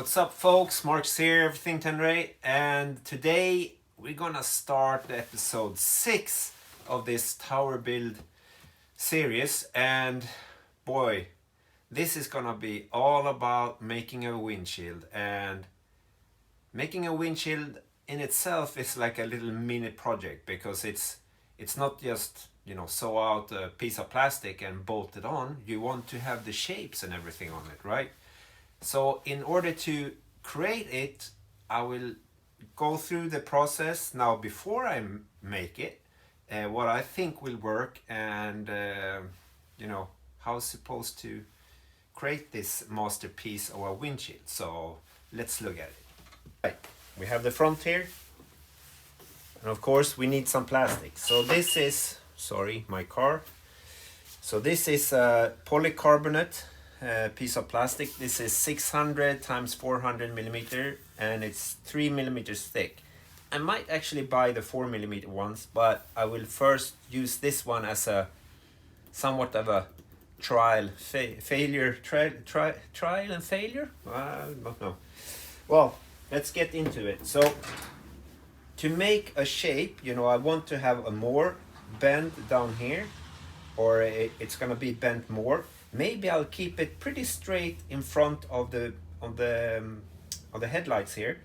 What's up, folks? Mark's here, Everything Tenere, and today we're gonna start the episode 6 of this tower build series. And boy, this is gonna be all about making a windshield. And making a windshield in itself is like a little mini project, because it's not just, sew out a piece of plastic and bolt it on. You want to have the shapes and everything on it, right? So in order to create it, I will go through the process now before I make it, what I think will work, and how it's supposed to create this masterpiece of a windshield. So let's look at it. Right, we have the front here, and of course we need some plastic. So this is, sorry, my car. So this is a polycarbonate piece of plastic. This is 600 times 400 millimeter, and it's 3 millimeters thick. I might actually buy the 4 millimeter ones, but I will first use this one as a somewhat of a trial and failure. I don't know. Well, let's get into it. So to make a shape, I want to have a more bend down here, or it's gonna be bent more. Maybe I'll keep it pretty straight in front of the headlights here,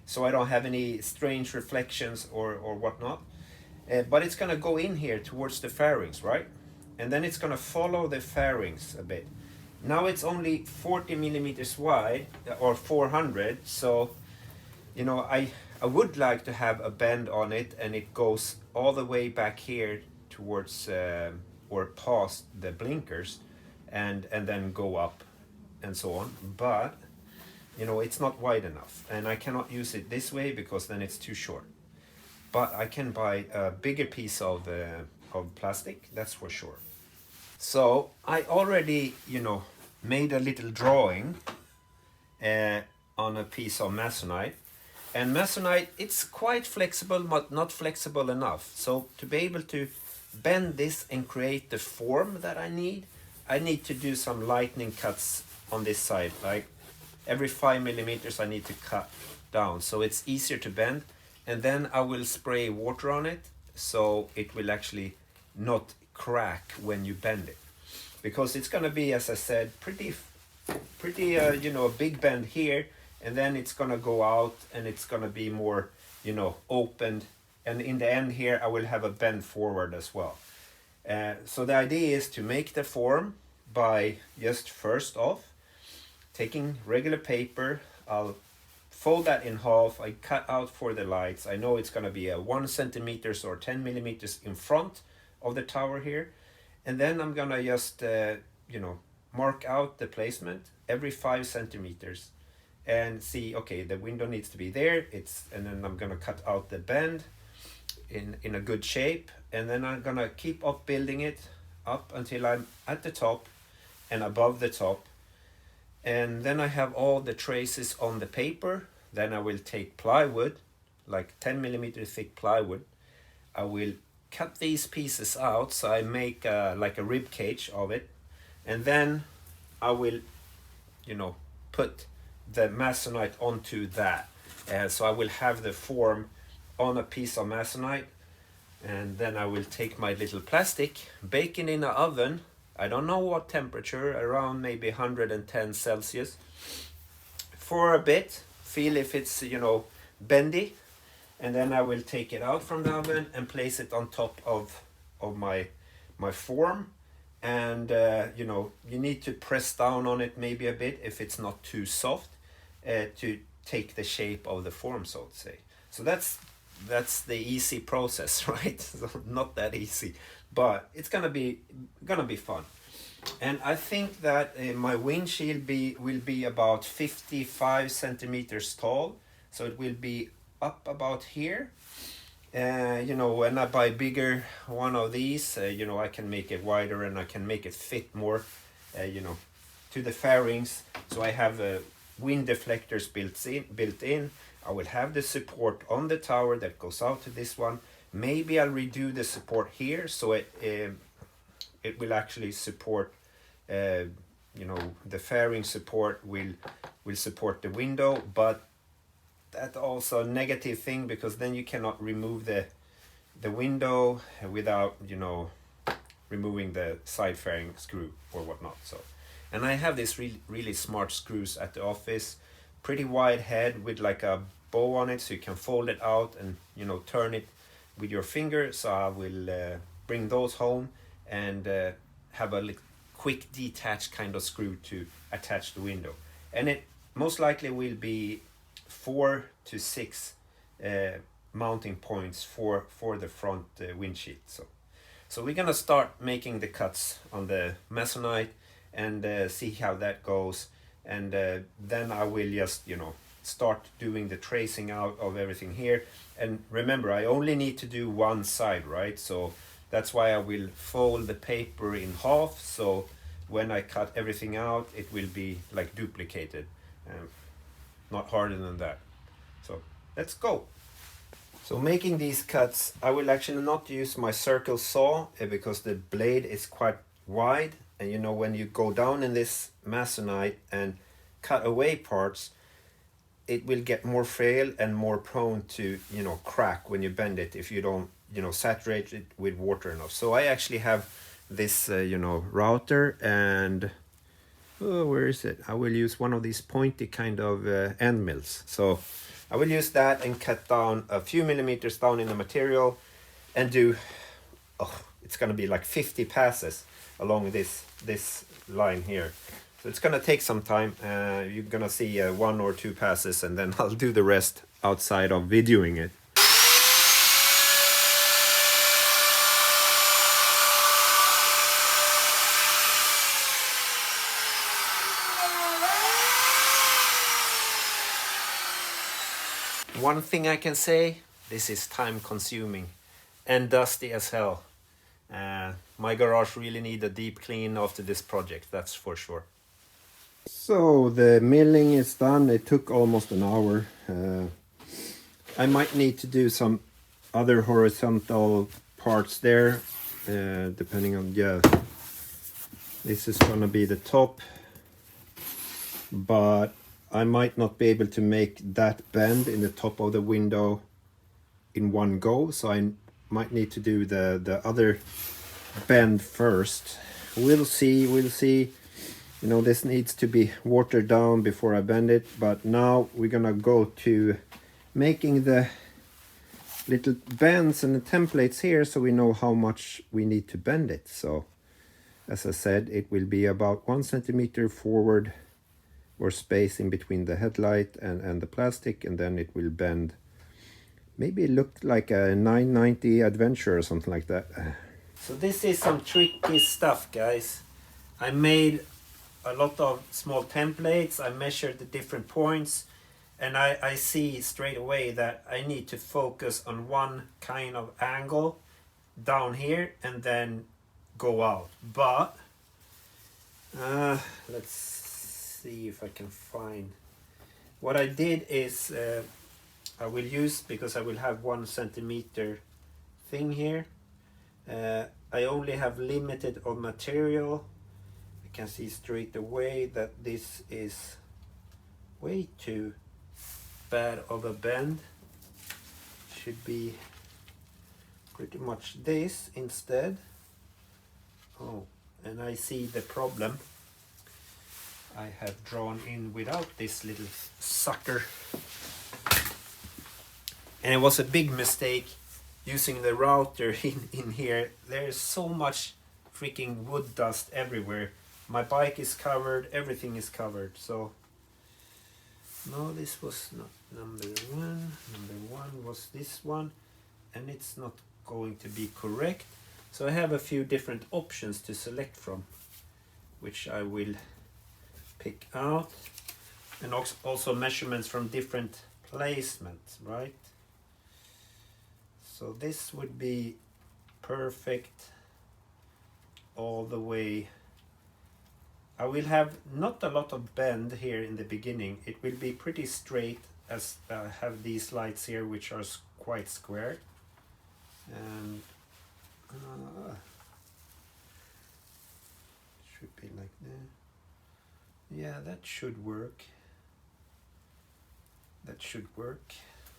so I don't have any strange reflections or whatnot. But it's gonna go in here towards the fairings, right? And then it's gonna follow the fairings a bit. Now it's only 40 millimeters wide, or 400, so I would like to have a bend on it, and it goes all the way back here towards or past the blinkers, and then go up and so on. But it's not wide enough, and I cannot use it this way because then it's too short. But I can buy a bigger piece of plastic, that's for sure. So I already made a little drawing on a piece of masonite. And masonite, it's quite flexible, but not flexible enough. So to be able to bend this and create the form that I need to do some lightning cuts on this side. Like every 5 millimeters I need to cut down, so it's easier to bend. And then I will spray water on it, so it will actually not crack when you bend it. Because it's gonna be, as I said, pretty a big bend here, and then it's gonna go out, and it's gonna be more, opened. And in the end here, I will have a bend forward as well. So the idea is to make the form by just first off taking regular paper. I'll fold that in half. I cut out for the lights. I know it's gonna be a 1 centimeters or 10 millimeters in front of the tower here. And then I'm gonna just, mark out the placement every 5 centimeters and see, okay, the window needs to be there. And then I'm gonna cut out the bend in a good shape, and then I'm gonna keep up building it up until I'm at the top and above the top. And then I have all the traces on the paper. Then I will take plywood, like 10 millimeter thick plywood. I will cut these pieces out, so I make like a rib cage of it, and then I will put the masonite onto that. So I will have the form on a piece of masonite, and then I will take my little plastic, bake it in an oven. I don't know what temperature, around maybe 110 Celsius, for a bit, feel if it's bendy, and then I will take it out from the oven and place it on top of my form. And you need to press down on it maybe a bit if it's not too soft, to take the shape of the form, so to say. So that's the easy process, right? So not that easy, but it's gonna be fun. And I think that my windshield will be about 55 centimeters tall, so it will be up about here. When I buy bigger one of these, I can make it wider, and I can make it fit more to the fairings. So I have wind deflectors built in. I will have the support on the tower that goes out to this one. Maybe I'll redo the support here, so it will actually support you know, the fairing support will support the window, but that's also a negative thing, because then you cannot remove the window without, you know, removing the side fairing screw or whatnot. So, and I have this really smart screws at the office, pretty wide head with like a bow on it, so you can fold it out and, you know, turn it with your finger. So I will bring those home and have a quick detach kind of screw to attach the window, and it most likely will be 4 to 6 mounting points for the front windshield. So we're gonna start making the cuts on the Masonite and see how that goes, and then I will just, you know, start doing the tracing out of everything here. And remember, I only need to do one side, right? So that's why I will fold the paper in half, so when I cut everything out it will be like duplicated, not harder than that. So let's go. So making these cuts, I will actually not use my circle saw because the blade is quite wide, and you know, when you go down in this Masonite and cut away parts, it will get more frail and more prone to, you know, crack when you bend it if you don't, you know, saturate it with water enough. So I actually have this you know, router, and where is it? I will use one of these pointy kind of end mills. So I will use that and cut down a few millimeters down in the material and do, it's gonna be like 50 passes along this line here. So it's gonna take some time. You're gonna see 1 or 2 passes, and then I'll do the rest outside of videoing it. One thing I can say, this is time consuming and dusty as hell. My garage really need a deep clean after this project, that's for sure. So the milling is done. It took almost an hour. I might need to do some other horizontal parts there, depending on, yeah, this is gonna be the top, but I might not be able to make that bend in the top of the window in one go, so I might need to do the other bend first. We'll see. You know, this needs to be watered down before I bend it, but now we're gonna go to making the little bends and the templates here, so we know how much we need to bend it. So as I said, it will be about 1 centimeter forward or space in between the headlight and the plastic, and then it will bend. Maybe it looked like a 990 Adventure or something like that. So this is some tricky stuff, guys. I made a lot of small templates. I measured the different points, and I see straight away that I need to focus on one kind of angle down here and then go out. But let's see if I can find. What I did is I will use, because I will have 1 centimeter thing here, I only have limited on material. I can see straight away that this is way too bad of a bend. Should be pretty much this instead. Oh, and I see the problem I have drawn in without this little sucker. And it was a big mistake using the router in here. There's so much freaking wood dust everywhere. My bike is covered, everything is covered. So no, this was not number 1. Number 1 was this one, and it's not going to be correct. So I have a few different options to select from, which I will pick out, and also measurements from different placements, right? So this would be perfect all the way. I will have not a lot of bend here in the beginning. It will be pretty straight, as I have these lights here which are quite square, and should be like that. Yeah, that should work. That should work.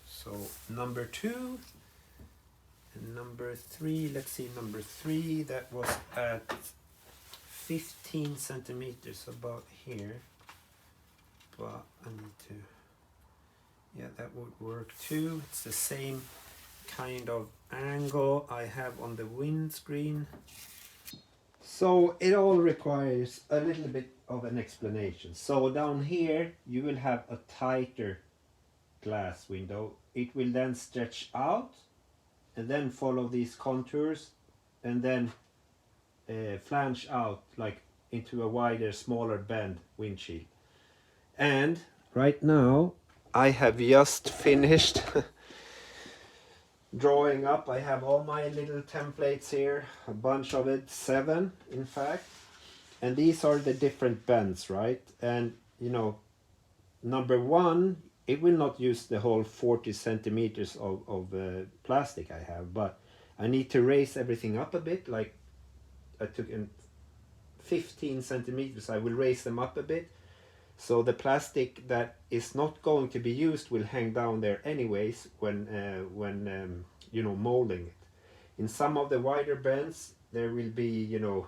So number 2 and number 3, let's see, number 3, that was at 15 centimeters, about here, but I need to, yeah, that would work too. It's the same kind of angle I have on the windscreen. So it all requires a little bit of an explanation. So down here you will have a tighter glass window. It will then stretch out and then follow these contours and then flange out like into a wider, smaller bend windshield. And right now I have just finished drawing up. I have all my little templates here, a bunch of it, 7 in fact, and these are the different bends, right? And you know, number 1, it will not use the whole 40 centimeters of plastic I have, but I need to raise everything up a bit. Like I took in 15 centimeters, I will raise them up a bit, so the plastic that is not going to be used will hang down there anyways when you know, molding it. In some of the wider bends there will be, you know,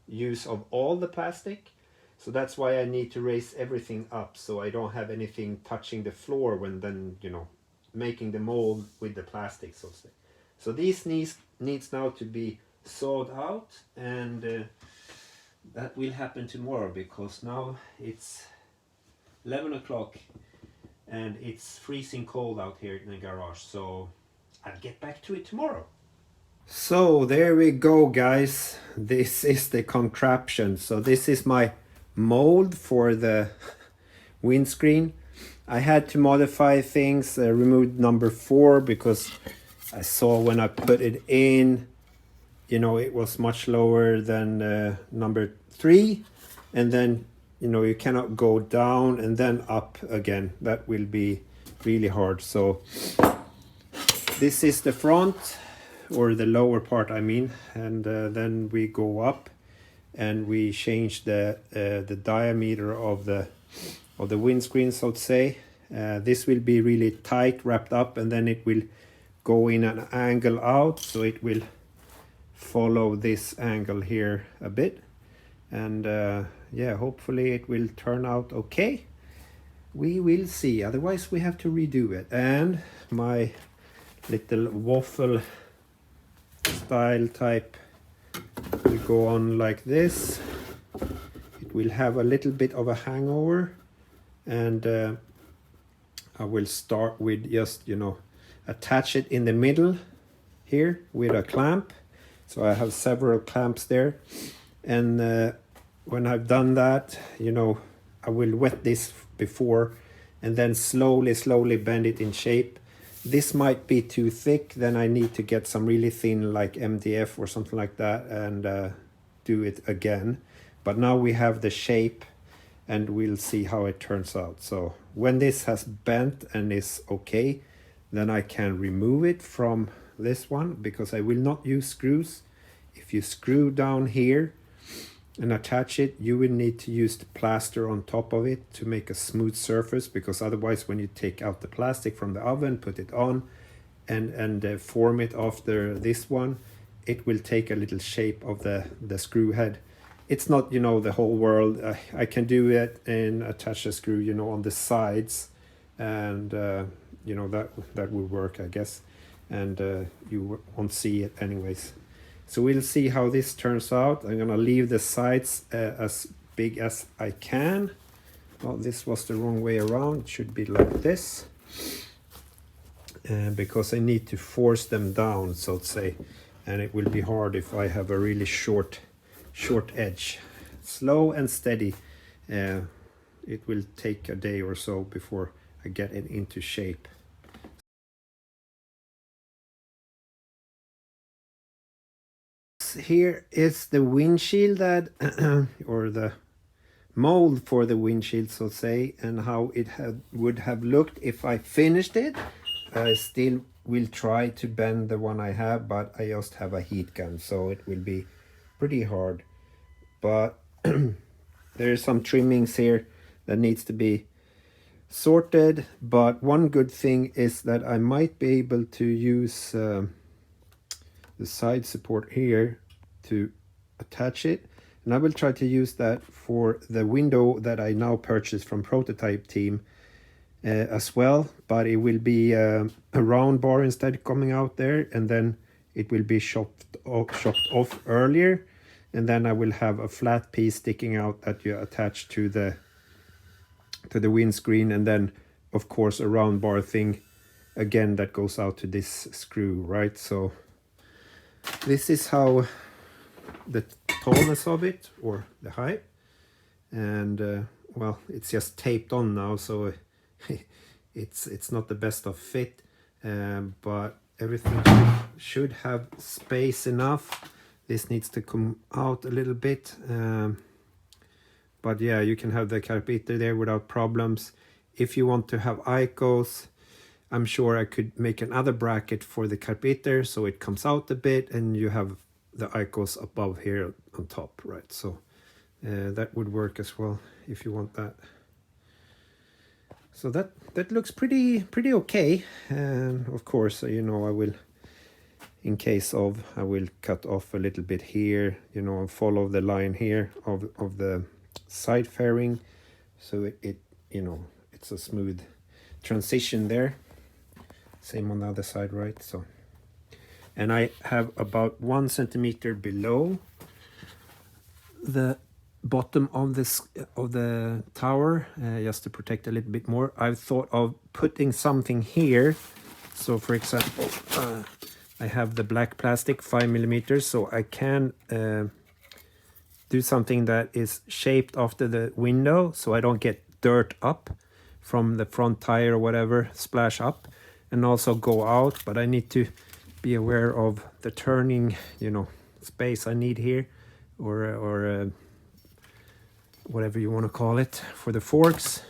use of all the plastic, so that's why I need to raise everything up so I don't have anything touching the floor when then, you know, making the mold with the plastic, so to say. So these needs now to be sawed out, and that will happen tomorrow, because now it's 11 o'clock and it's freezing cold out here in the garage, so I'll get back to it tomorrow. So there we go, guys. This is the contraption. So this is my mold for the windscreen. I had to modify things, removed number 4 because I saw when I put it in, you know, it was much lower than number 3, and then, you know, you cannot go down and then up again. That will be really hard. So this is the front, or the lower part I mean, and then we go up and we change the diameter of the windscreen, so to say. This will be really tight wrapped up, and then it will go in an angle out, so it will follow this angle here a bit, and yeah, hopefully it will turn out okay. We will see, otherwise we have to redo it. And my little waffle style type will go on like this. It will have a little bit of a hangover, and I will start with just, you know, attach it in the middle here with a clamp. So I have several clamps there, and when I've done that, you know, I will wet this before and then slowly bend it in shape. This might be too thick, then I need to get some really thin like MDF or something like that and do it again. But now we have the shape and we'll see how it turns out. So when this has bent and is okay, then I can remove it from this one, because I will not use screws. If you screw down here and attach it, you will need to use the plaster on top of it to make a smooth surface, because otherwise when you take out the plastic from the oven, put it on and form it after this one, it will take a little shape of the screw head. It's not, you know, the whole world. I can do it and attach a screw, you know, on the sides, and you know, that will work, I guess, and you won't see it anyways. So we'll see how this turns out. I'm gonna leave the sides as big as I can. Oh, this was the wrong way around. It should be like this, because I need to force them down, so to say, and it will be hard if I have a really short edge. Slow and steady. It will take a day or so before I get it into shape. Here is the windshield that or the mold for the windshield, so to say, and how it would have looked if I finished it. I still will try to bend the one I have, but I just have a heat gun, so it will be pretty hard. But There's some trimmings here that needs to be sorted, but one good thing is that I might be able to use the side support here to attach it, and I will try to use that for the window that I now purchased from Prototype Team as well, but it will be a round bar instead coming out there, and then it will be chopped off earlier, and then I will have a flat piece sticking out that you attach to the windscreen, and then of course a round bar thing again that goes out to this screw, right? So this is how the tallness of it, or the height, and well, it's just taped on now, so it's not the best of fit, but everything should have space enough. This needs to come out a little bit, but yeah, you can have the carburetor there without problems. If you want to have ICOs, I'm sure I could make another bracket for the carburetor so it comes out a bit and you have the ICOs above here on top, right? So that would work as well if you want that. So that looks pretty okay, and of course, you know, I will, in case of, I will cut off a little bit here, you know, and follow the line here of the side fairing, so it you know, it's a smooth transition there. Same on the other side, right? So, and I have about 1 centimeter below the bottom of the tower, just to protect a little bit more. I've thought of putting something here. So for example, I have the black plastic 5 millimeters, so I can do something that is shaped after the window, so I don't get dirt up from the front tire or whatever, splash up and also go out. But I need to be aware of the turning, you know, space I need here, or whatever you want to call it, for the forks.